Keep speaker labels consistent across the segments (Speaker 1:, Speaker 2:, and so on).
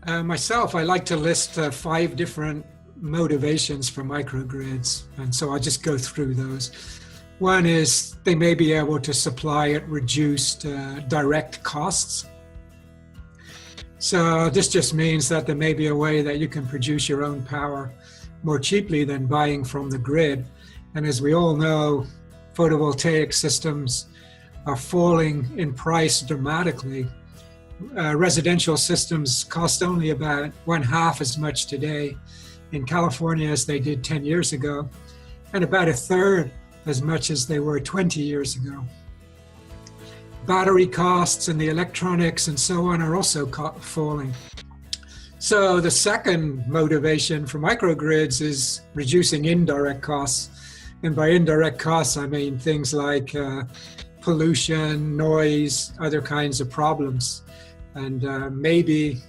Speaker 1: Myself, I like to list 5 different motivations for microgrids, and so I'll just go through those. One is they may be able to supply at reduced direct costs. So this just means that there may be a way that you can produce your own power more cheaply than buying from the grid. And as we all know, photovoltaic systems are falling in price dramatically. Residential systems cost only about 1/2 as much today in California as they did 10 years ago, and about 1/3 as much as they were 20 years ago. Battery costs and the electronics and so on are also falling. So the second motivation for microgrids is reducing indirect costs. And by indirect costs, I mean things like pollution, noise, other kinds of problems. And maybe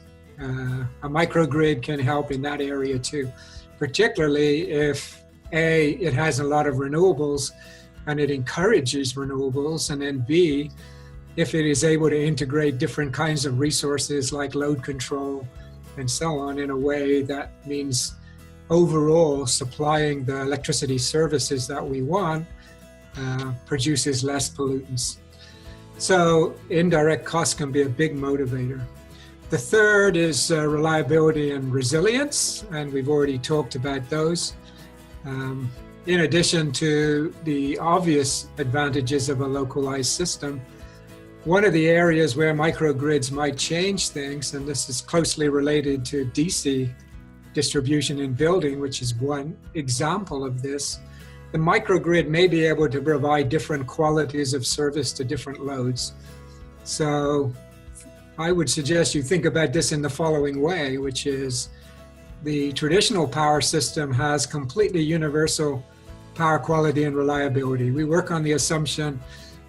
Speaker 1: a microgrid can help in that area too, particularly if A, it has a lot of renewables and it encourages renewables, and then B, if it is able to integrate different kinds of resources like load control and so on in a way that means overall supplying the electricity services that we want produces less pollutants. So indirect costs can be a big motivator. The third is reliability and resilience, and we've already talked about those. In addition to the obvious advantages of a localized system, one of the areas where microgrids might change things, and this is closely related to DC distribution in building, which is one example of this, the microgrid may be able to provide different qualities of service to different loads. So I would suggest you think about this in the following way, which is the traditional power system has completely universal power quality and reliability. We work on the assumption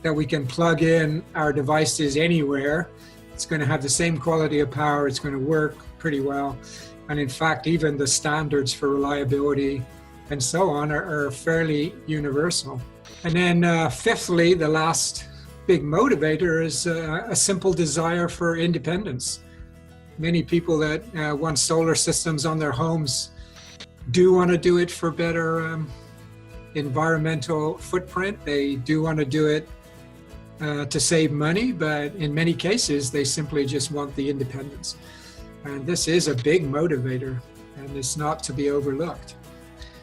Speaker 1: that we can plug in our devices anywhere. It's going to have the same quality of power. It's going to work pretty well. And in fact, even the standards for reliability and so on are fairly universal. And then fifthly, the last big motivator is a simple desire for independence. Many people that want solar systems on their homes do want to do it for better environmental footprint. They do want to do it to save money, but in many cases, they simply just want the independence. And this is a big motivator, and it's not to be overlooked.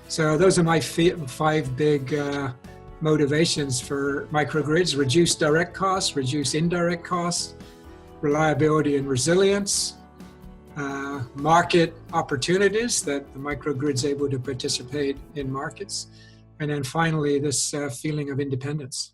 Speaker 1: So those are my 5 big motivations for microgrids: reduce direct costs, reduce indirect costs, reliability and resilience, market opportunities that the microgrid's able to participate in markets, and then finally this feeling of independence.